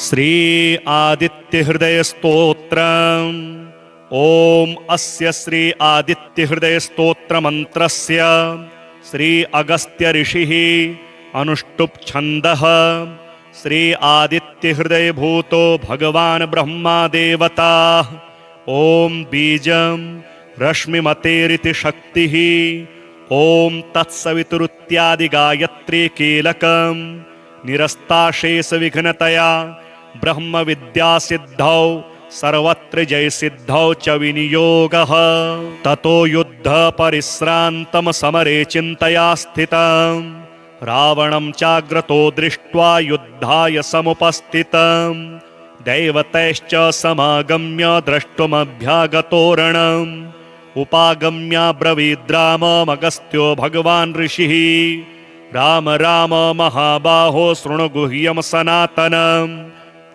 श्री आदित्य हृदय स्तोत्रम्। ओम अस्य श्री आदित्य हृदय स्तोत्र मंत्रस्य श्री अगस्त्य ऋषिः अनुष्टुप् छन्दः। श्री आदित्य हृदय भूतो भगवान ब्रह्मा देवता। ओम बीजं रश्मिमतेरिति शक्तिः। ओम तत्सवितुरित्यादि गायत्री कीलकं निरस्ताशेष विघ्नतया ब्रह्म विद्या सिद्धौ सर्वत्र जय सिद्धौ च विनियोगः। ततो युद्ध परिश्रान्तं समरे चिन्तया स्थितं रावणं चाग्रतो दृष्ट्वा युद्धाय समुपस्थितं दैवतैश्च समागम्य द्रष्टुमभ्यागतोरणम् उपागम्य ब्रवीद्राममगस्त्यो भगवान् ऋषिः। राम राम महाबाहो शृणु गुह्यं सनातनं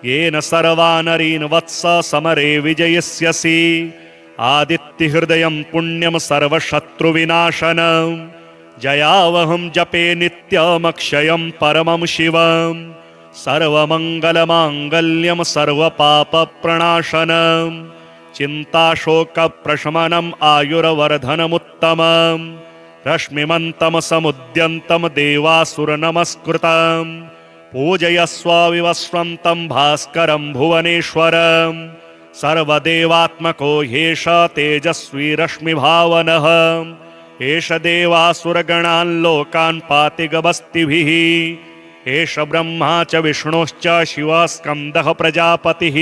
येन सर्वानरीन् वत्स समरे विजयिष्यसि। आदित्य हृदयं पुण्यं सर्वशत्रुविनाशनं जयावहं जपे नित्यमक्षयं परमं शिवं सर्वमङ्गलमाङ्गल्यं सर्वपापप्रणाशनं चिन्ताशोकप्रशमनम् आयुर्वर्धनमुत्तमम् रश्मिमन्तं समुद्यन्तं देवासुरनमस्कृतं पूजयस्व विवस्वन्तं भास्करं भुवनेश्वरं सर्वदेवात्मको ह्येष तेजस्वी रश्मिभावनः एष देवासुरगणान् लोकान् पाति गभस्तिभिः एष ब्रह्मा च विष्णुश्च शिवः स्कन्दः प्रजापतिः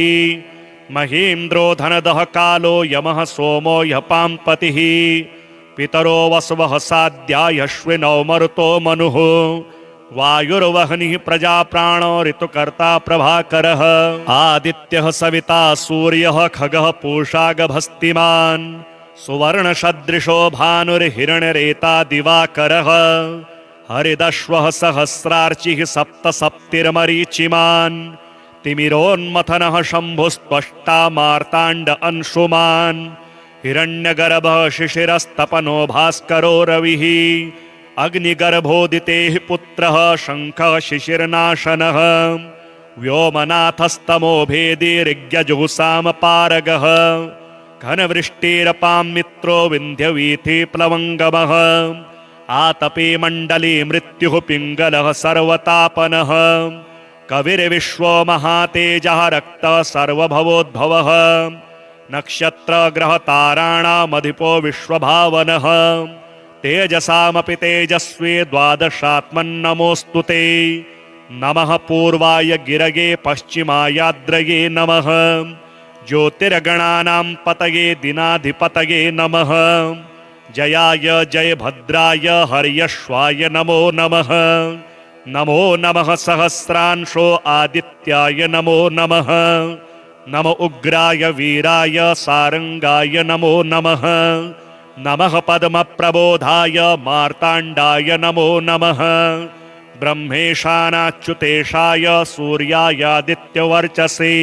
महीन्द्रो धनदः कालो यमः सोमो ह्यपाम्पतिः पितरो वसवः साध्यायश्विनौ मरुतो मनुः वायुर्वह्निः प्रजाप्राणो ऋतुकर्ता प्रभाकरः आदित्यः सविता सूर्यः खगः पूषा गभस्तिमान् सुवर्णसदृशो भानुर्हिरण्यरेता दिवाकरः हरिदश्वः सहस्रार्चिः सप्त सप्तिर्मरीचिमान् तिमिरोन्मथनः शम्भुस्त्वष्टा मार्ताण्ड अंशुमान् हिरण्यगर्भः शिशिरस्तपनो भास्करो रविः अग्निगर्भोदितेः पुत्रः शङ्खः शिशिरनाशनः व्योमनाथस्तमो भेदी ऋग्यजुहुसाम पारगः घनवृष्टिरपां मित्रो विन्ध्यवीथि प्लवङ्गमः आतपे मण्डले मृत्युः पिङ्गलः सर्वतापनः कविर्विश्वो महातेजः रक्तः सर्वभवोद्भवः नक्षत्र ग्रह ताराणामधिपो विश्वभावनः तेजसामपि तेजस्वी द्वादशात्मन्नमोऽस्तु ते नमः पूर्वाय गिरगे पश्चिमायाद्रये नमः ज्योतिर्गणानां पतये दिनाधिपतये नमः जयाय जयभद्राय हर्यश्वाय नमो नमः नमो नमः सहस्रांशो आदित्याय नमो नमः नमो उग्राय वीराय सारंगाय नमो नमः नमः पद्मप्रबोधाय मार्ताण्डाय नमो नमः ब्रह्मेशानाच्युतेशाय सूर्यायादित्यवर्चसे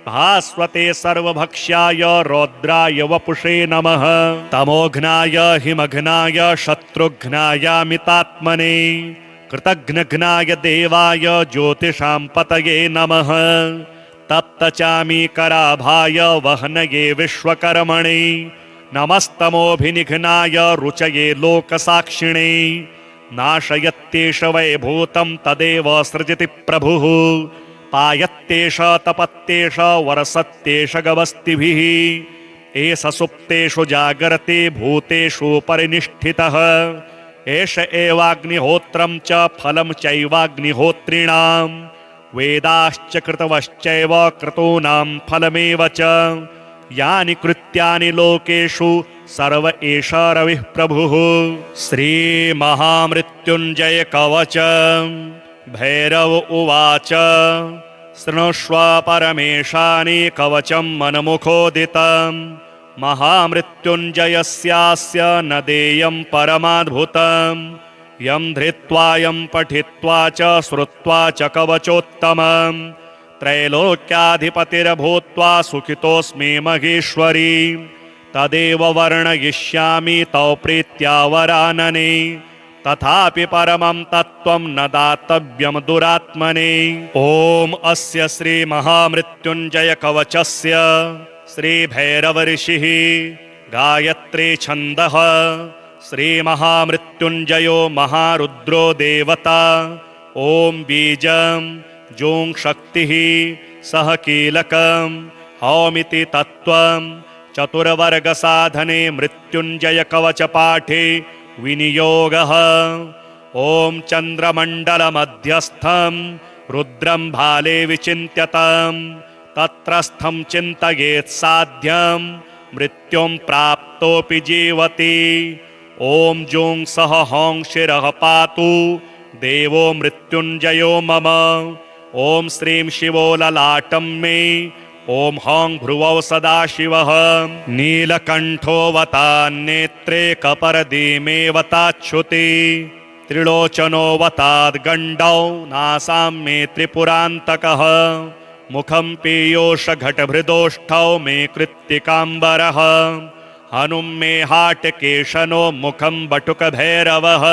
भास्वते सर्वभक्ष्याय रौद्राय वपुषे नमः तमोघ्नाय हिमघ्नाय शत्रुघ्नायामितात्मने कृतघ्नघ्नाय देवाय ज्योतिषां पतये नमः तप्तचामीकराभाय वह्नये विश्वकर्मणे नमस्तमोभिनिघ्नाय रुचये लोकसाक्षिणे नाशयत्येष वैभूतं तदेव सृजति प्रभुः पायत्येष तपत्येष वरसत्येष गवस्तिभिः एष सुप्तेषु जागर्ते भूतेषु परिनिष्ठितः एष एवाग्निहोत्रं च फलं चैवाग्निहोत्रिणां वेदाश्च कृतवश्चैव क्रतूनां फलमेव च यानि कृत्यानि लोकेषु सर्व एष रविः प्रभुः श्रीमहामृत्युञ्जय कवच भैरव उवाच शृणुष्व परमेशानि कवचं मनमुखोदितं महामृत्युञ्जयस्यास्य न देयं परमाद्भुतं यं धृत्वा यं पठित्वा च श्रुत्वा च कवचोत्तमं त्रैलोक्याधिपतिर्भूत्वा सुखितोऽस्मि महेश्वरी तदेव वर्णयिष्यामि तौ प्रीत्या वरानने तथापि परमं तत्त्वं न दातव्यं दुरात्मने। ॐ अस्य श्री महामृत्युञ्जय कवचस्य श्री भैरव ऋषिः गायत्री छन्दः श्री महामृत्युञ्जयो महारुद्रो देवता। ॐ बीजं जों शक्तिः सह कीलकं हौमिति तत्त्वं चतुर्वर्गसाधने मृत्युञ्जय कवचपाठे विनियोगः। ॐ चन्द्रमण्डलमध्यस्थं रुद्रं भाले विचिन्त्यतं तत्रस्थं चिन्तयेत् साध्यं मृत्युं प्राप्तोऽपि जीवति। ॐ जों सह हौं शिरः पातु देवो मृत्युञ्जयो मम। ॐ श्रीं शिवो ललाटं मे। ॐ हौं भ्रुवौ सदाशिवः नीलकण्ठोऽवतान्नेत्रे कपर्दीमेवताच्छुति त्रिलोचनोऽवताद्गण्डौ नासां मे त्रिपुरान्तकः मुखं पीयूषघटभृदोष्ठौ मे कृत्तिकाम्बरः हनुं मे हाटकेशनो मुखं बटुकभैरवः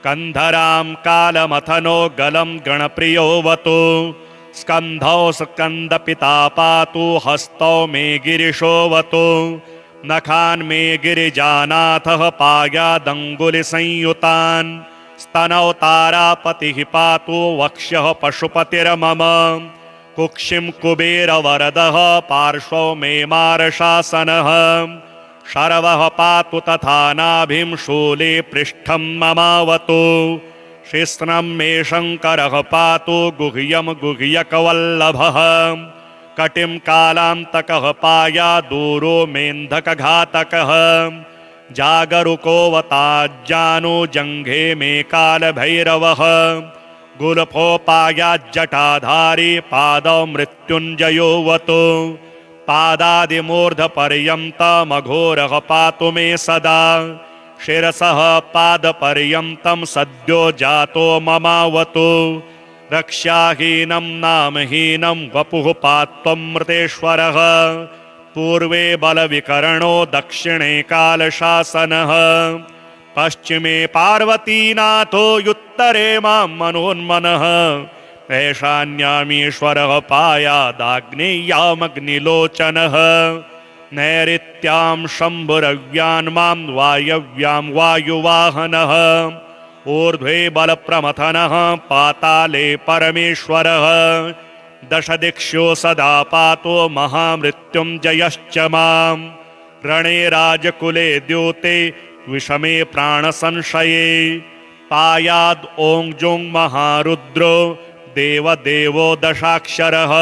कन्धरां कालमथनो गलं गणप्रियोऽवतु स्कन्धौ स्कन्दपिता पातु हस्तौ मे गिरिशोऽवतु नखान् मे गिरिजानाथः पायादङ्गुलिसंयुतान् स्तनौ तारापतिः पातु वक्ष्यः पशुपतिर्मम कुक्षिं कुबेरवरदः पार्श्वौ मे मारशासनः शर्वः पातु तथा नाभिं शूले पृष्ठं ममावतु शिश्नं मे शङ्करः पातु गुह्यं गुह्यकवल्लभः कटिं कालान्तकः पायादूरो मेन्धकघातकः जागरुकोऽवताज्जानो जङ्घे मे कालभैरवः गुल्फोपायाज्जटाधारी पादौ मृत्युञ्जयोऽवतु पादादिमूर्धपर्यन्तमघोरः पातु मे सदा शिरसः पादपर्यन्तं सद्यो जातो ममावतु रक्षाहीनं नामहीनं वपुः पात्वमृतेश्वरः पूर्वे बलविकरणो दक्षिणे कालशासनः पश्चिमे पार्वतीनाथो युत्तरे मां मनोन्मनः ऐशान्यामीश्वरः पायादाग्नेय्यामग्निलोचनः नैऋत्यां शम्भुरव्यान् मां वायव्यां वायुवाहनः ऊर्ध्वे बलप्रमथनः पाताले परमेश्वरः दशदिक्षु सदा पातो महामृत्युञ्जयश्च मां रणे राजकुले द्यूते विषमे प्राणसंशये पायाद् ॐ जों महारुद्रो देवदेवो दशाक्षरः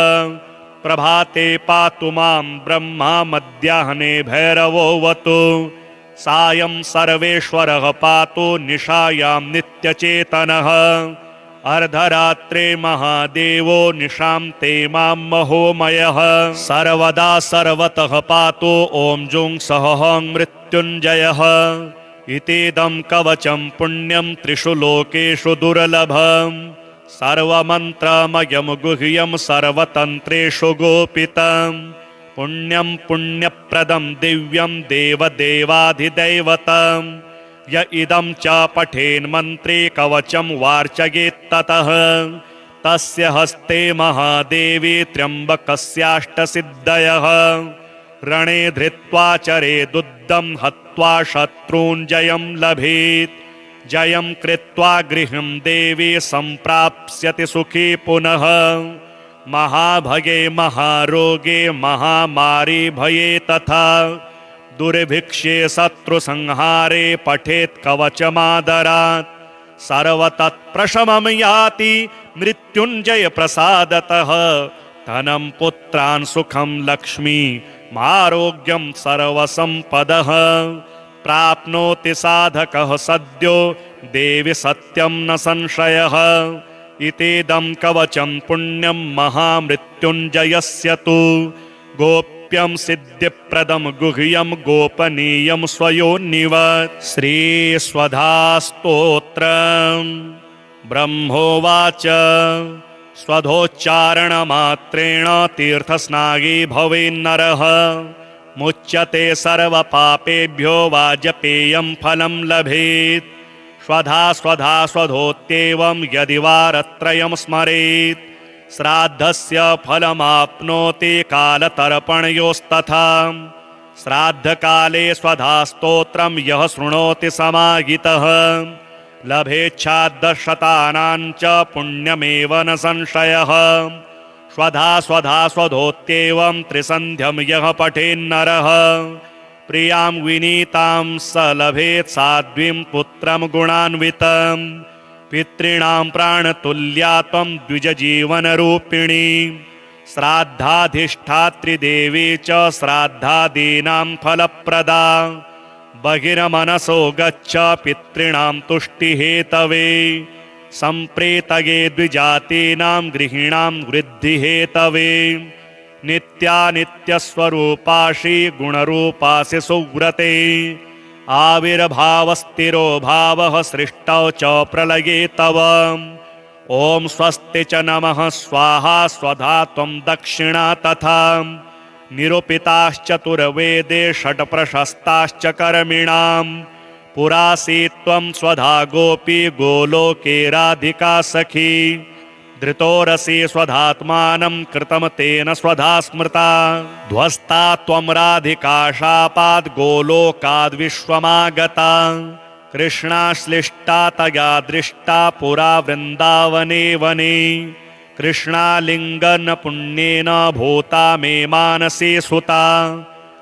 प्रभाते पातु मां ब्रह्मा मध्याह्ने भैरवोऽवतु सायं सर्वेश्वरः पातु निशायां नित्यचेतनः अर्धरात्रे महादेवो निशान्ते मां महोमयः सर्वदा सर्वतः पातु ॐ जुं सह हौं मृत्युञ्जयः इतीदं कवचं पुण्यं त्रिषु लोकेषु दुर्लभम् सर्वमन्त्रमयं गुह्यं सर्वतन्त्रेषु गोपितं पुण्यं पुण्यप्रदं दिव्यं देवदेवाधिदैवतं य इदं च पठेन्मन्त्रे कवचं वार्चयेत्ततः तस्य हस्ते महादेवी त्र्यम्बकस्याष्टसिद्धयः रणे धृत्वा चरेदुद्धं हत्वा शत्रूञ्जयं लभेत् जयं कृत्वा गृहं देवी सम्प्राप्स्यति सुखी पुनः महाभगे महारोगे महामारी भये तथा दुर्भिक्षे शत्रुसंहारे पठेत् कवचमादरात् सर्वतत्प्रशमं याति मृत्युञ्जय प्रसादतः धनं पुत्रान् सुखं लक्ष्मी आरोग्यं सर्वसम्पदः प्राप्नोति साधकः सद्यो देवि सत्यं न संशयः इतीदं कवचं पुण्यं महामृत्युञ्जयस्य तु गोप्यं सिद्धिप्रदं गुह्यं गोपनीयं स्वयोन्निवत् श्रीस्वधास्तोत्रम् ब्रह्मोवाच स्वधोच्चारणमात्रेण तीर्थस्नागी भवेन्नरः मुच्यते सर्वपापेभ्यो वाजपेयं फलं लभेत् स्वधा स्वधा स्वधोत्येवं यदि वारत्रयं स्मरेत् श्राद्धस्य फलमाप्नोति कालतर्पणयोस्तथा। श्राद्धकाले स्वधा स्तोत्रं यः शृणोति समाहितः लभेच्छाद्दशतानां च पुण्यमेव न संशयः। स्वधा स्वधा स्वधोत्येवं त्रिसन्ध्यं यः पठेन्नरः प्रियां विनीतां स लभेत् साध्वीं पुत्रं गुणान्वितं। पितॄणां प्राणतुल्या त्वं द्विजजीवनरूपिणी श्राद्धाधिष्ठात्री देवी च श्राद्धादीनां फलप्रदा। बहिर्मनसो गच्छ पितॄणां तुष्टिहेतवे सम्प्रेतये द्विजातीनां गृहीणां वृद्धिहेतवे। नित्यानित्यस्वरूपासि गुणरूपासि सुव्रते आविर्भावस्थिरो भावः सृष्टौ च प्रलये तव। ॐ स्वस्ति च नमः स्वाहा स्वधा त्वं दक्षिणा तथा। निरूपिताश्चतुर्वेदे षट्प्रशस्ताश्च कर्मिणां पुरासी त्वं स्वधा गोपी गोलोके राधिका सखी। धृतोरसि स्वधात्मानं कृतं तेन स्वधा स्मृता ध्वस्ता त्वं राधिका शापाद् गोलोकाद् विश्वमागता। कृष्णाश्लिष्टा तया दृष्टा पुरा वृन्दावने वने कृष्णालिङ्गन पुण्येन भूता मे मानसी सुता।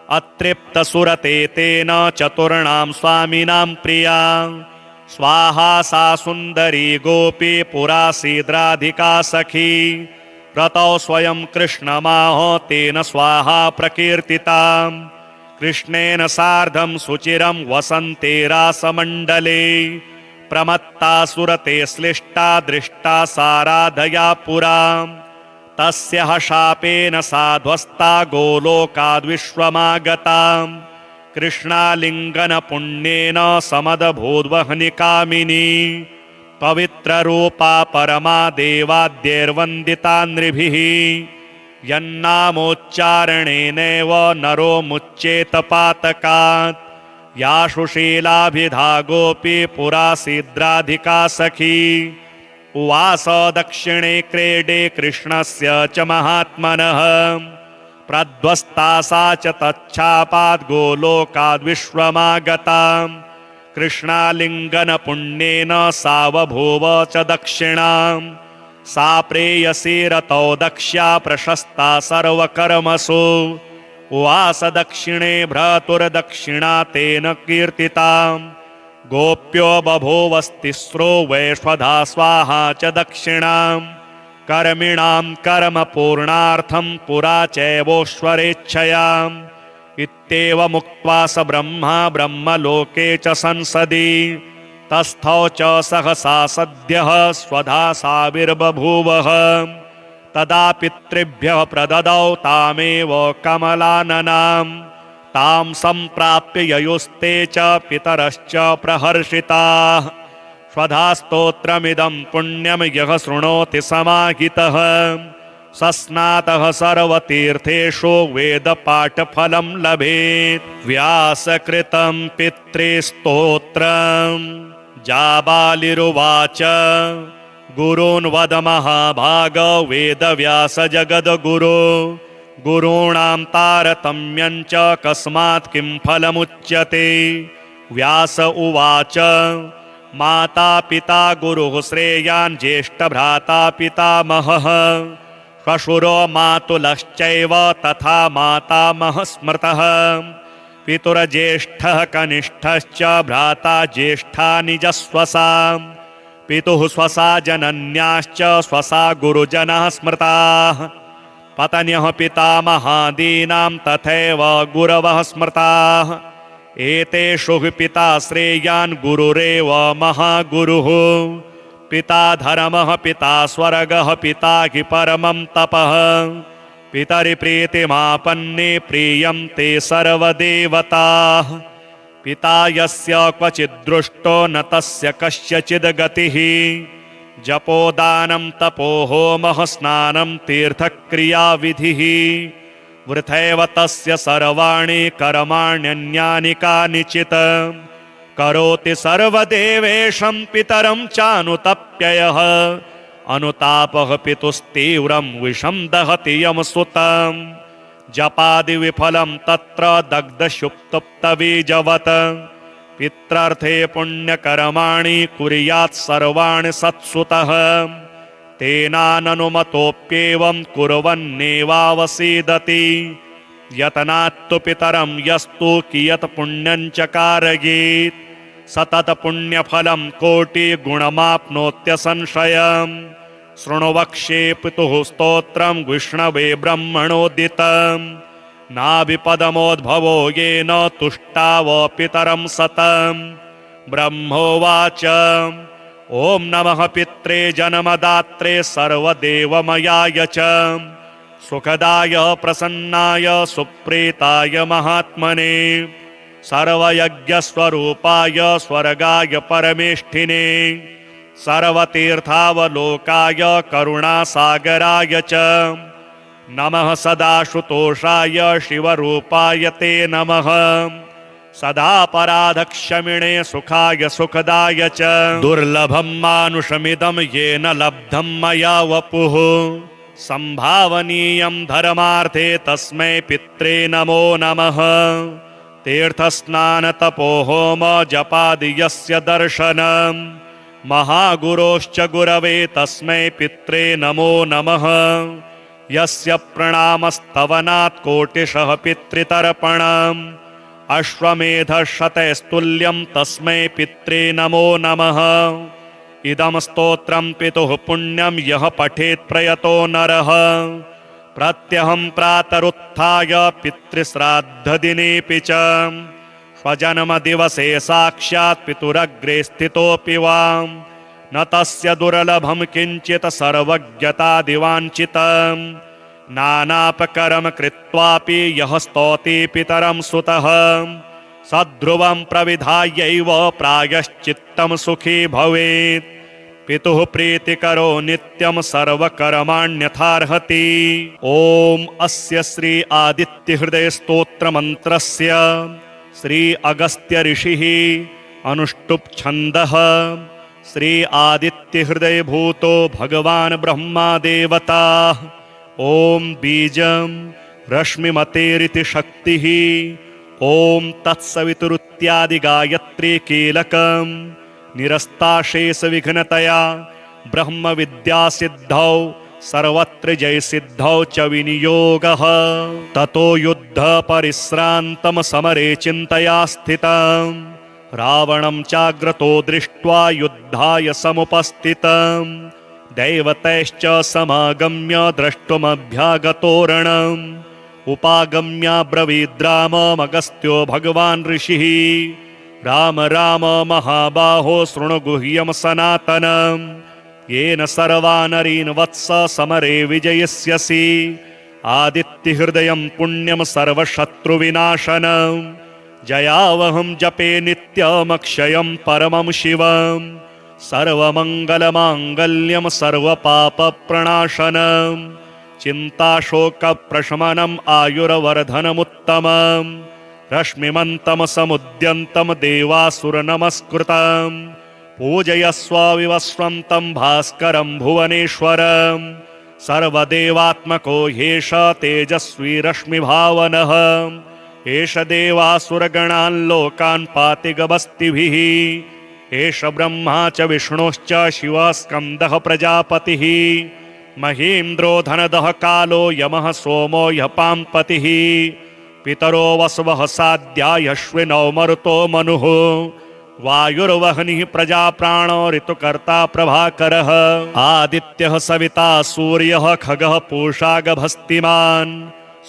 अतृप्तसुरते तेन चतुर्णां स्वामिनां प्रिया स्वाहा सा सुन्दरी गोपी पुरासीद्राधिका सखी। रतौ स्वयं कृष्णमाह तेन स्वाहा प्रकीर्तिता। कृष्णेन सार्धं सुचिरं वसन्ते रासमण्डले प्रमत्ता सुरते श्लिष्टा दृष्टा साराधया पुरा। तस्याः शापेन सा ध्वस्ता गोलोकाद्विश्वमागता। कृष्णालिङ्गन पुण्येन समदभूद्वह्निकामिनी पवित्ररूपा परमा देवाद्यैर्वन्दिता नृभिः। यन्नामोच्चारणेनैव नरो मुच्येत पातकात् या सुशीलाभिधा गोपी पुरासीद्राधिका सखी। उवास दक्षिणे क्रीडे कृष्णस्य च महात्मनः प्रध्वस्ता सा च तच्छापाद् गोलोकाद् विश्वमागता। कृष्णालिङ्गन पुण्येन सा बभूव च दक्षिणां सा प्रेयसी रतौ दक्ष्या प्रशस्ता सर्वकर्मसु। उवास दक्षिणे भ्रातुर्दक्षिणा तेन कीर्तितां गोप्यो बभूवस्तिस्रो वैश्वधा स्वाहा च दक्षिणां। कर्मिणां कर्म पूर्णार्थं पुरा चैवोश्वरेच्छयाम् इत्येवमुक्त्वा स ब्रह्मा ब्रह्मलोके च संसदि तस्थौ च सहसा सद्यः स्वधा साविर्बभूवः। तदा पितृभ्यः प्रददौ तामेव कमलाननां तां सम्प्राप्य ययुस्ते च पितरश्च प्रहर्षिताः। स्वधा स्तोत्रमिदं पुण्यं यः शृणोति समाहितः सस्नातः सर्वतीर्थेषु वेदपाठफलं लभेत्। व्यासकृतं पितृस्तोत्रम्। जाबालिरुवाच गुरून् वद महाभाग वेदव्यास जगद्गुरो गुरूणां तारतम्यं च कस्मात् किं फलमुच्यते। व्यास उवाच माता पिता गुरुः श्रेयान् ज्येष्ठभ्राता पितामहः श्वशुरो मातुलश्चैव तथा मातामहः स्मृतः। पितुर्ज्येष्ठः कनिष्ठश्च भ्राता ज्येष्ठा निजस्वसा पितुः स्वसा जनन्याश्च स्वसा गुरुजनः स्मृताः। पत्न्यः पितामहादीनां तथैव गुरवः स्मृताः। एतेषु हि पिता श्रेयान् गुरुरेव महागुरुः। पिता धर्मः पिता स्वर्गः पिता हि परमं तपः। पितरि प्रीतिमापन्ने प्रीयन्ते सर्वदेवताः। पिता यस्य क्वचिद्दृष्टो न तस्य कस्यचिद् गतिः। जपोदानं तपो होमः स्नानं तीर्थक्रियाविधिः। वृथैव तस्य सर्वाणि कर्माण्यन्यानि कानिचित्। करोति सर्वदेवेशं पितरं चानुतप्ययः अनुतापः पितुस्तीव्रं विषं दहति यमसुतं जपादिविफलं तत्र दग्धशुप्तप्तबीजवत् पित्रार्थे पुण्यकर्माणि कुर्यात् सर्वाणि सत्सुतः तेनाननुमतोऽप्येवं कुर्वन्नेवावसीदति यतनात्तु पितरं यस्तु कियत् पुण्यं चकारयेत् सतत पुण्यफलं कोटिगुणमाप्नोत्यसंशयम् शृणु वक्ष्ये पितुः स्तोत्रं विष्णवे ब्रह्मणोदितं नाभिपदमोद्भवो येन तुष्टाव पितरं सतं ब्रह्मोवाच ॐ नमः पित्रे जन्मदात्रे सर्वदेवमयाय च सुखदाय प्रसन्नाय सुप्रीताय महात्मने सर्वयज्ञस्वरूपाय स्वर्गाय परमेष्ठिने सर्वतीर्थावलोकाय करुणासागराय च नमः सदाशुतोषाय शिवरूपाय ते नमः सदापराधक्षमिणे सुखाय सुखदाय च दुर्लभं मानुषमिदं येन लब्धं मया वपुः संभावनीयं धर्मार्थे तस्मै पित्रे नमो नमः तीर्थस्नानतपोहोम जपादि यस्य दर्शनं महागुरोश्च गुरवे तस्मै पित्रे नमो नमः यस्य प्रणामस्तवनात् कोटिशः पितृतर्पणम् अश्वमेधशतैस्तुल्यं तस्मै पित्रे नमो नमः इदं स्तोत्रं पितुः पुण्यं यः पठेत् प्रयतो नरः प्रत्यहं प्रातरुत्थाय पितृश्राद्धदिनेऽपि च स्वजन्मदिवसे साक्षात् पितुरग्रे स्थितोऽपि वा न तस्य दुर्लभं किञ्चित् सर्वज्ञतादिवाञ्छितं नानापकर्म कृत्वापि यः स्तौति पितरं सुतः सद्ध्रुवं प्रविधायैव प्रायश्चित्तं सुखी भवेत् पितुः प्रीतिकरो नित्यं सर्वकर्माण्यथार्हति ॐ अस्य श्री आदित्यहृदय स्तोत्र मंत्रस्य श्री अगस्त्य ऋषिः अनुष्टुप् छन्दः श्री आदित्यहृदय भूतो भगवान् ब्रह्मा देवता ॐ बीजं रश्मिमतेरिति शक्तिः ॐ तत्सवितुरित्यादि गायत्री कीलकं निरस्ताशेष विघ्नतया ब्रह्म विद्या सिद्धौ सर्वत्र जय सिद्धौ च विनियोगः ततो युद्ध परिश्रान्तं समरे चिन्तया स्थितं रावणं चाग्रतो दृष्ट्वा युद्धाय समुपस्थितं दैवतैश्च समागम्य द्रष्टुमभ्यागतोरणम् उपागम्याब्रवीद्राममगस्त्यो भगवान् ऋषिः राम राम महाबाहो शृणु गुह्यं सनातनं येन सर्वानरीन् वत्स समरे विजयिष्यसि आदित्यहृदयं पुण्यं सर्वशत्रुविनाशनं जयावहं जपे नित्यमक्षयं परमं शिवं सर्वमङ्गलमाङ्गल्यं सर्वपापप्रणाशनं चिन्ताशोकप्रशमनम् आयुर्वर्धनमुत्तमम् रश्मिमन्तं समुद्यन्तं देवासुरनमस्कृतं पूजयस्व विवस्वन्तं भास्करं भुवनेश्वरं सर्वदेवात्मको ह्येष तेजस्वी रश्मिभावनः एष देवासुरगणान् लोकान् पाति गभस्तिभिः एष ब्रह्मा च विष्णुश्च शिवः स्कन्दः प्रजापतिः महीन्द्रो धनदः कालो यमः सोमो ह्यपाम्पतिः पितरो वसवः साध्या यश्विनौ मरुतो मनुः वायुर्वह्निः प्रजाप्राणो ऋतुकर्ता प्रभाकरः आदित्यः सविता सूर्यः खगः पूषा गभस्तिमान्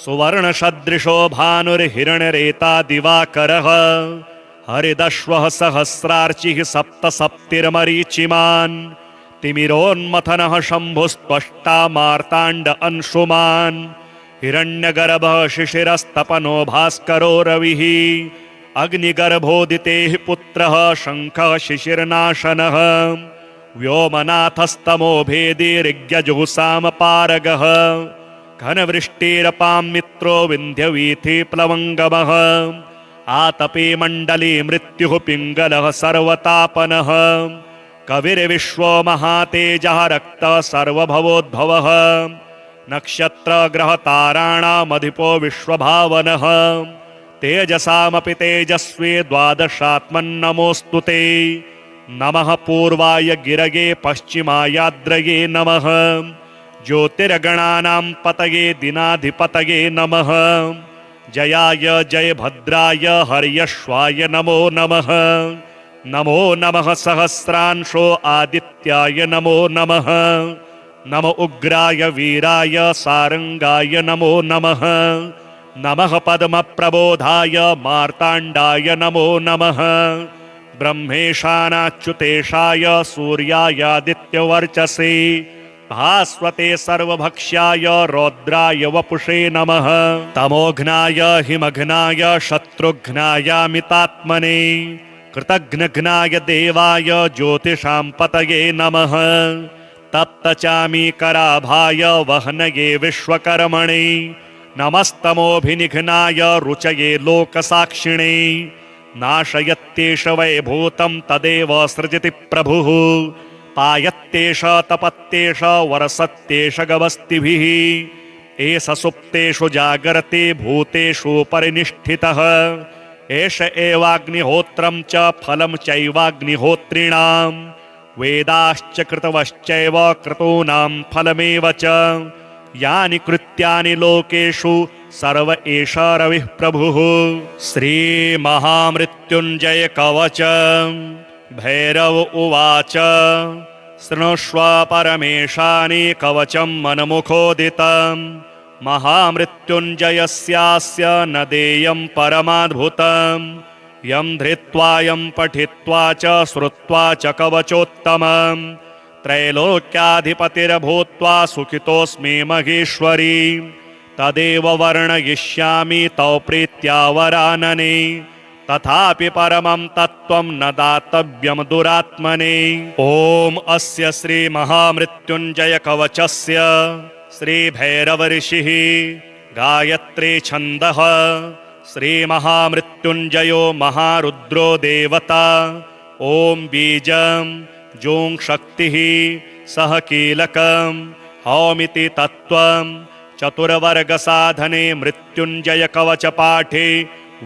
सुवर्णसदृशो भानुर्हिरण्यरेता दिवाकरः हरिदश्वः सहस्रार्चिः सप्तसप्तिर्मरीचिमान् तिमिरोन्मथनः शम्भुस्त्वष्टा मार्ताण्ड अंशुमान् हिरण्यगर्भः शिशिरस्तपनो भास्करो रविः अग्निगर्भोदितेः पुत्रः शङ्खः शिशिरनाशनः व्योमनाथस्तमो भेदी ऋग्यजुहुसामपारगः घनवृष्टिरपां मित्रो विन्ध्यवीथि प्लवङ्गमः आतपे मण्डले मृत्युः पिङ्गलः सर्वतापनः कविर्विश्वो महातेजः रक्तः सर्वभवोद्भवः नक्षत्रग्रहताराणामधिपो विश्वभावनः तेजसामपि तेजस्वी द्वादशात्मन्नमोऽस्तु ते नमः पूर्वाय गिरगे पश्चिमायाद्रये नमः ज्योतिर्गणानां पतये दिनाधिपतये नमः जयाय जयभद्राय हर्यश्वाय नमो नमः नमो नमः सहस्रांशो आदित्याय नमो नमः नम उग्राय वीराय सारंगाय नमो नमः नमः पद्मप्रबोधाय मार्ताण्डाय नमो नमः ब्रह्मेशानाच्युतेशाय सूर्यायादित्यवर्चसे भास्वते सर्वभक्ष्याय रौद्राय वपुषे नमः तमोघ्नाय हिमघ्नाय शत्रुघ्नायामितात्मने कृतघ्नघ्नाय देवाय ज्योतिषां पतये नमः तप्तचामीकराभाय वह्नये विश्वकर्मणे नमस्तमोभिनिघ्नाय रुचये लोकसाक्षिणे नाशयत्येष वैभूतं तदेव सृजति प्रभुः पायत्येष तपत्येष वरसत्येष गवस्तिभिः एष सुप्तेषु जागर्ते भूतेषु परिनिष्ठितः एष एवाग्निहोत्रं च फलं चैवाग्निहोत्रिणां वेदाश्च कृतवश्चैव क्रतूनां फलमेव च यानि कृत्यानि लोकेषु सर्व एष रविः प्रभुः श्रीमहामृत्युञ्जय कवच भैरव उवाच शृणुष्व परमेशानि कवचं मनमुखोदितं महामृत्युञ्जयस्यास्य न देयं परमाद्भुतं यं धृत्वा यं पठित्वा च श्रुत्वा च कवचोत्तमं त्रैलोक्याधिपतिर्भूत्वा सुखितोऽस्मि महेश्वरी तदेव वर्णयिष्यामि तौ प्रीत्या वरानने तथापि परमं तत्त्वं न दातव्यं दुरात्मने ॐ अस्य श्री महामृत्युञ्जय कवचस्य श्री भैरव ऋषिः गायत्री छन्दः श्री महामृत्युञ्जयो महारुद्रो देवता ॐ बीजं जों शक्तिः सह कीलकं हौमिति तत्त्वं चतुर्वर्गसाधने मृत्युञ्जय कवचपाठे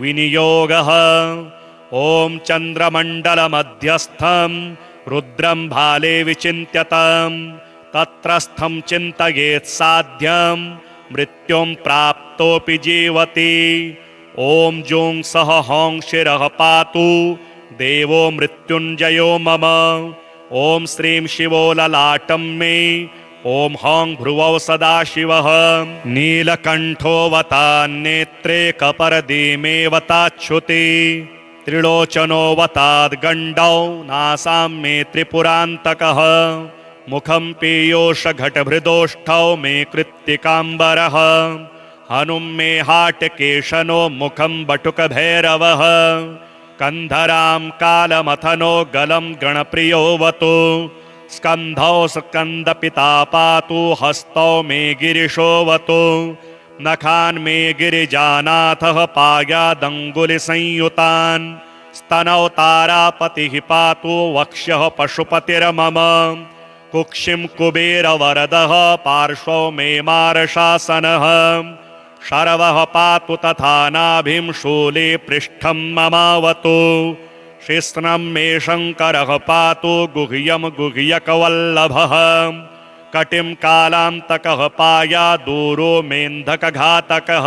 विनियोगः ॐ चन्द्रमण्डलमध्यस्थं रुद्रं भाले विचिन्त्यतं तत्रस्थं चिन्तयेत् साध्यं मृत्युं प्राप्तोऽपि जीवति ॐ जों सह हौं शिरः पातु देवो मृत्युञ्जयो मम ॐ श्रीं शिवो ललाटं मे ॐ हौं भ्रुवौ सदाशिवः नीलकण्ठोऽवता नेत्रे कपर्दीमेवताच्छुति त्रिलोचनोऽवताद्गण्डौ नासां मे त्रिपुरान्तकः मुखं पीयूषघटभृदोष्ठौ मे कृत्तिकाम्बरः हनुं मे हाटकेशनो मुखं बटुकभैरवः कन्धरां कालमथनो गलं गणप्रियोऽवतु स्कन्धौ स्कन्दपिता पातु हस्तौ मे गिरिशोऽवतु नखान् मे गिरिजानाथः पायादङ्गुलिसंयुतान् स्तनौ तारापतिः पातु वक्ष्यः पशुपतिर्मम कुक्षिं कुबेरवरदः पार्श्वौ मे मारशासनः शर्वः पातु तथा नाभिं शूले पृष्ठं ममावतु शिस्नं मे शङ्करः पातु गुह्यं गुह्यकवल्लभः कटिं कालान्तकः पायादूरो मेन्धकघातकः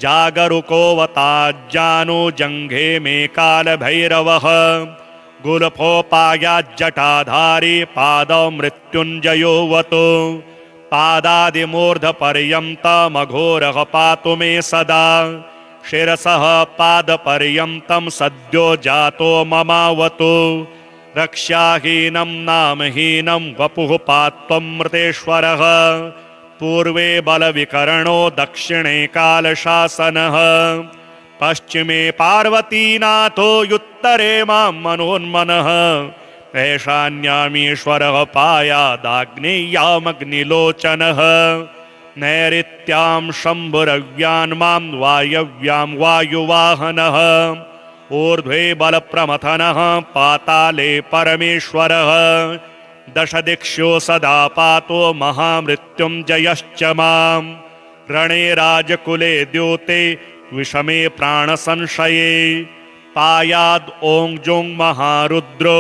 जागरुकोऽवताज्जानुजङ्घे मे कालभैरवः गुल्फोपायाज्जटाधारी पादौ मृत्युञ्जयोऽवतु पादादिमूर्धपर्यन्तमघोरः पातु मे सदा शिरसः पादपर्यन्तं सद्यो जातो ममावतु रक्ष्याहीनं नामहीनं वपुः पात्वं मृतेश्वरः पूर्वे बलविकरणो दक्षिणे कालशासनः पश्चिमे पार्वतीनाथो युत्तरे मां मनोन्मनः ऐशान्यामीश्वरः पायादाग्नेय्यामग्निलोचनः नैऋत्यां शम्भुरव्यान्मां वायव्यां वायुवाहनः ऊर्ध्वे बलप्रमथनः पाताले परमेश्वरः दशदिक्षु सदा पातो महामृत्युञ्जयश्च माम् रणे राजकुले द्योते विषमे प्राणसंशये पायाद् ॐ जुं महारुद्रो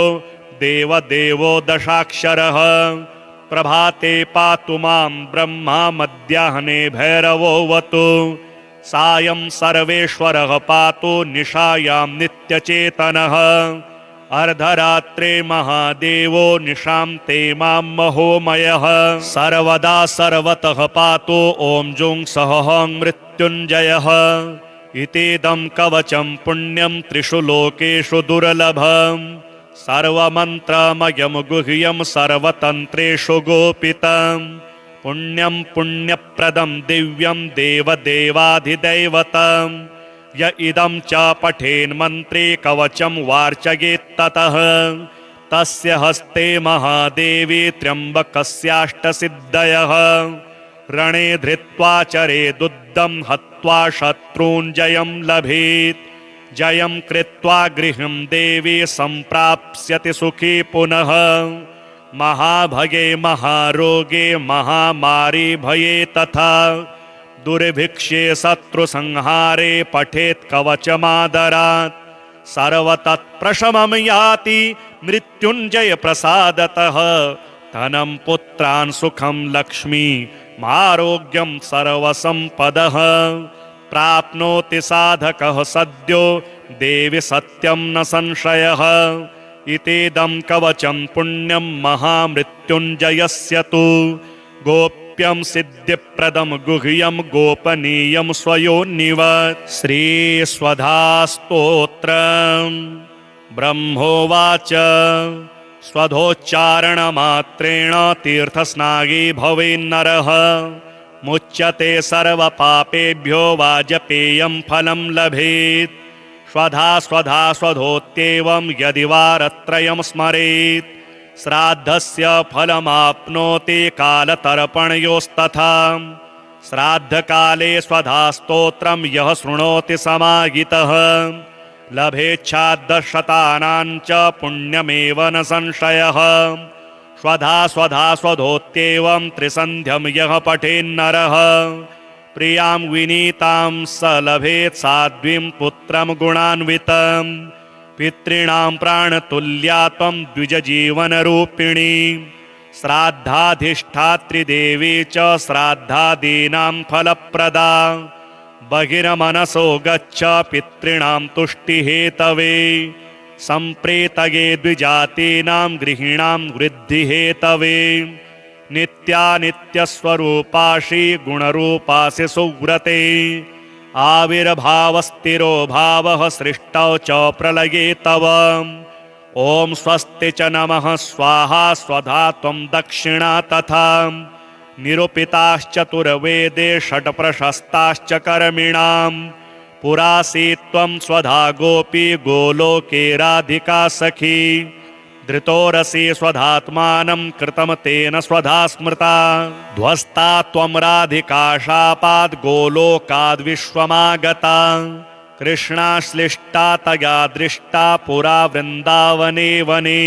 देवदेवो दशाक्षरः प्रभाते पातु मां ब्रह्मा मध्याह्ने भैरवोऽवतु सायं सर्वेश्वरः पातु निशायां नित्यचेतनः अर्धरात्रे महादेवो निशान्ते मां महोमयः सर्वदा सर्वतः पातु ॐ जुं सहः मृत्युञ्जयः इतीदं कवचं पुण्यं त्रिषु लोकेषु दुर्लभम् सर्वमन्त्रमयं गुह्यं सर्वतन्त्रेषु गोपितम् पुण्यं पुण्यप्रदं दिव्यं देवदेवाधिदैवतम् य इदं च पठेन्मन्त्रे कवचं वार्चयेत्ततः तस्य हस्ते महादेवी त्र्यम्बकस्याष्टसिद्धयः रणे धृत्वा चरेदुद्धं हत्वा शत्रून् जयं लभेत् जयं कृत्वा गृहं देवी सम्प्राप्स्यति सुखी पुनः महाभये महारोगे महामारी भये तथा दुर्भिक्षे शत्रुसंहारे पठेत् कवचमादरात् सर्वतत्प्रशमं याति मृत्युञ्जय प्रसादतः धनं पुत्रान् सुखं लक्ष्मी आरोग्यं सर्वसम्पदः प्राप्नोति साधकः सद्यो देवि सत्यं न संशयः इतीदं कवचं पुण्यं महामृत्युञ्जयस्य तु गोप्यं सिद्धिप्रदं गुह्यं गोपनीयं स्वयोन्निवत् श्रीस्वधास्तोत्रम् ब्रह्मोवाच स्वधोच्चारणमात्रेण तीर्थस्नागी भवेन्नरः मुच्यते सर्वपापेभ्यो वाजपेयं फलं लभेत् स्वधा स्वधा स्वधोत्येवं यदि वारत्रयं स्मरेत् श्राद्धस्य फलमाप्नोति कालतर्पणयोस्तथा श्राद्धकाले स्वधा स्तोत्रं यः शृणोति समाहितः लभेच्छाद्दशतानां च पुण्यमेव न संशयः स्वधा स्वधा स्वधोत्येवं त्रिसन्ध्यं यः पठेन्नरः प्रियां विनीतां स लभेत् साध्वीं पुत्रं गुणान्वितं पितॄणां प्राणतुल्या त्वं द्विजजीवनरूपिणी श्राद्धाधिष्ठात्री देवी च श्राद्धादीनां फलप्रदा बहिर्मनसो गच्छ पितॄणां तुष्टिहेतवे सम्प्रेतये द्विजातीनां गृहीणां वृद्धिहेतवे नित्यानित्यस्वरूपासि गुणरूपासि सुव्रते आविर्भावस्थिरो भावः सृष्टौ च प्रलये तव ॐ स्वस्ति च नमः स्वाहा स्वधा त्वं दक्षिणा तथा निरूपिताश्चतुर्वेदे षट्प्रशस्ताश्च कर्मिणां पुरासी त्वं स्वधा गोपी गोलोके राधिका सखी धृतोरसि स्वधात्मानं कृतं तेन स्वधा स्मृता ध्वस्ता त्वं राधिका शापाद् गोलोकाद् विश्वमागता कृष्णाश्लिष्टा तया दृष्टा पुरा वृन्दावने वने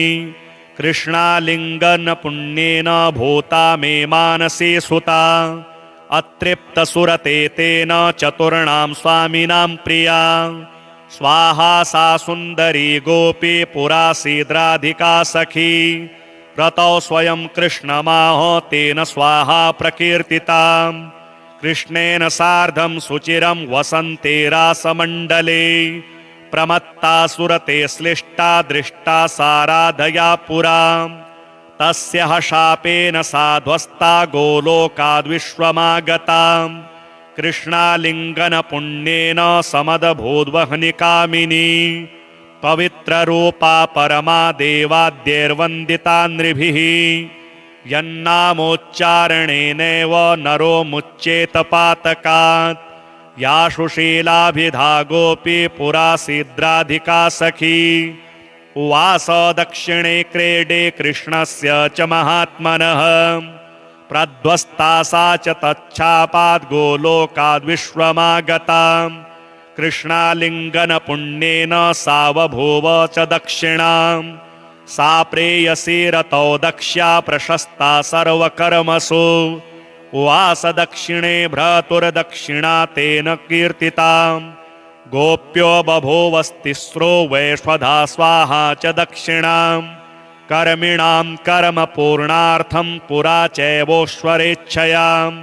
कृष्णालिङ्गन पुण्येन भूता मे मानसे सुता अतृप्तसुरते तेन चतुर्णां स्वामिनां प्रिया स्वाहा सा सुन्दरी गोपी पुरासीद्राधिका सखी रतौ स्वयं कृष्णमाहो तेन स्वाहा प्रकीर्तिता कृष्णेन सार्धं सुचिरं वसन्ते रासमण्डले प्रमत्ता सुरते श्लिष्टा दृष्टा साराधया पुरा तस्याः शापेन सा ध्वस्ता गोलोकाद् विश्वमागता कृष्णालिङ्गन पुण्येन समदभूद्वह्निकामिनी पवित्ररूपा परमा देवाद्यैर्वन्दिता नृभिः यन्नामोच्चारणेनैव नरो मुच्येत पातकात् या सुशीलाभिधा गोपी पुरासीद्राधिका सखी उवास दक्षिणे क्रीडे कृष्णस्य च महात्मनः प्रध्वस्ता सा च तच्छापाद् गोलोकाद्विश्वमागतां कृष्णालिङ्गन पुण्येन सावभूव च दक्षिणां सा प्रेयसी रतौ दक्ष्या प्रशस्ता सर्वकर्मसु उवास दक्षिणे भ्रातुर्दक्षिणा तेन कीर्तितां गोप्यो बभूवस्तिस्रो वैश्वधा स्वाहा च दक्षिणां कर्मिणां कर्म पूर्णार्थं पुरा चैवोश्वरेच्छयाम्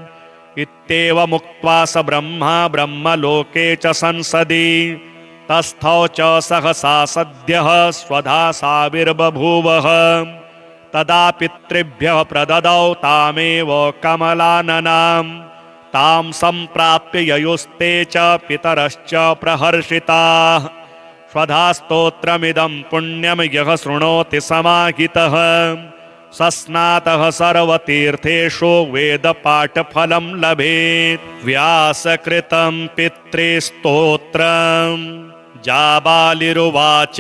इत्येवमुक्त्वा स ब्रह्मा ब्रह्मलोके च संसदि तस्थौ च सहसा सद्यः स्वधासाविर्बभूवः तदा पितृभ्यः प्रददौ तामेव कमलाननां तां सम्प्राप्य ययुस्ते च पितरश्च प्रहर्षिताः स्वधास्तोत्रमिदं पुण्यं यः शृणोति समाहितः सस्नातः सर्वतीर्थेषु वेदपाठफलं लभेत्। व्यासकृतं पितृस्तोत्रं जाबालिरुवाच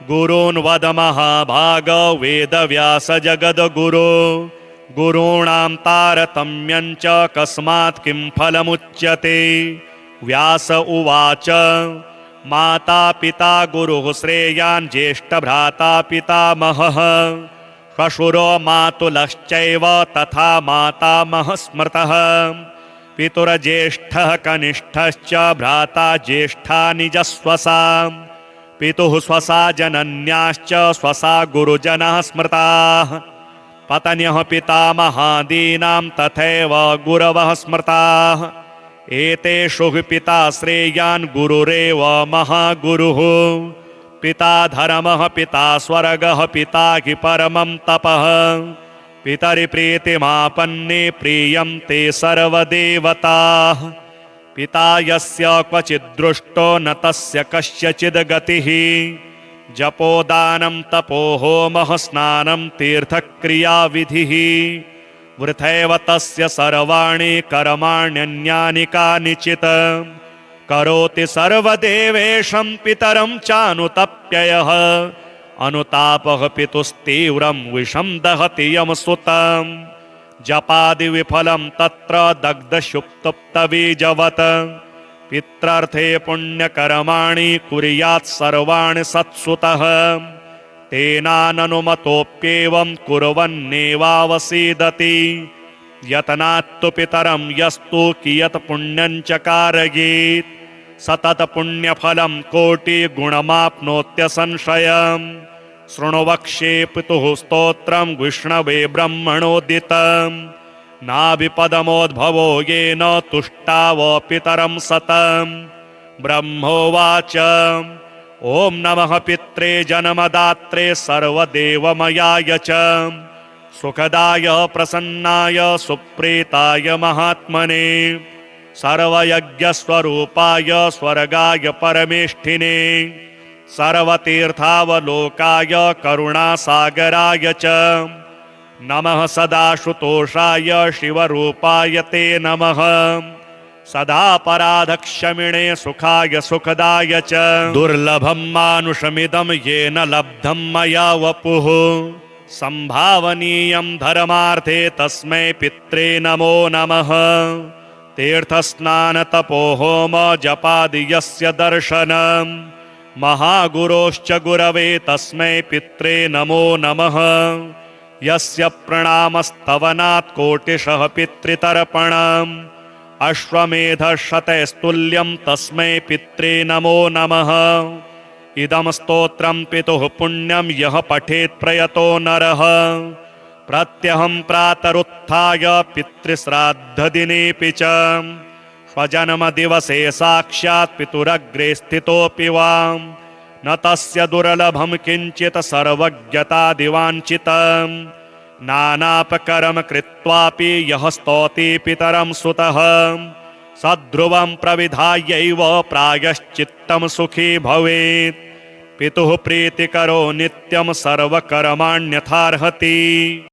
गुरून् वद महाभाग वेदव्यास जगद्गुरो गुरूणां तारतम्यं च कस्मात् किं फलमुच्यते। व्यास उवाच माता पिता गुरुः श्रेयान् ज्येष्ठभ्राता पितामहः श्वशुरो मातुलश्चैव तथा मातामहः स्मृतः पितुर्ज्येष्ठः कनिष्ठश्च भ्राता ज्येष्ठा निजस्वसां पितुः स्वसा जनन्याश्च स्वसा गुरुजनः स्मृताः पत्न्यः पितामहादीनां तथैव गुरवः स्मृताः एतेषु हि पिता श्रेयान् गुरुरेव महागुरुः पिता धर्मः पिता स्वर्गः पिता हि परमं तपः पितरिप्रीतिमापन्ने प्रीयन्ते सर्वदेवताः पिता यस्य क्वचिद्दृष्टो न तस्य कस्यचिद् गतिः जपोदानं तपो होमः स्नानं तीर्थक्रियाविधिः वृथैव तस्य सर्वाणि कर्माण्यन्यानि कानिचित् करोति सर्वदेवेशं पितरं चानुतप्ययः अनुतापः पितुस्तीव्रं विषं दहति यं सुतं जपादिविफलं तत्र दग्धशुप्तप्तबीजवत् पित्रार्थे पुण्यकर्माणि कुर्यात् सर्वाणि सत्सुतः तेनाननुमतोऽप्येवं कुर्वन्नेवावसीदति यतनात्तु पितरं यस्तु कियत् पुण्यं च कारयेत् सतत पुण्यफलं कोटिगुणमाप्नोत्यसंशयम् शृणु वक्ष्ये पितुः स्तोत्रं विष्णवे ब्रह्मणोदितं नाभिपदमोद्भवो येन तुष्टाव पितरं सतं ब्रह्मोवाच ॐ नमः पित्रे जन्मदात्रे सर्वदेवमयाय च सुखदाय प्रसन्नाय सुप्रीताय महात्मने सर्वयज्ञस्वरूपाय स्वर्गाय परमेष्ठिने सर्वतीर्थावलोकाय करुणासागराय च नमः सदाशुतोषाय शिवरूपाय ते नमः सदापराधक्षमिणे सुखाय सुखदाय च दुर्लभं मानुषमिदं येन लब्धं मया वपुः संभावनीयं धर्मार्थे तस्मै पित्रे नमो नमः तीर्थस्नानतपो होम जपादि यस्य दर्शनं महागुरोश्च गुरवे तस्मै पित्रे नमो नमः यस्य प्रणामस्तवनात् कोटिशः पितृतर्पणम् अश्वमेधशतैस्तुल्यं तस्मै पित्रे नमो नमः इदं स्तोत्रं पितुः पुण्यं यः पठेत् प्रयतो नरः प्रत्यहं प्रातरुत्थाय पितृश्राद्धदिनेऽपि च स्वजन्मदिवसे साक्षात् पितुरग्रे स्थितोऽपि वां न तस्य दुर्लभं किञ्चित् सर्वज्ञतादिवाञ्छितं नानापकर्म कृत्वापि यः स्तौति पितरं सुतः सद्ध्रुवं प्रविधायैव प्रायश्चित्तं सुखी भवेत् पितुः प्रीतिकरो नित्यं सर्वकर्माण्यथार्हति।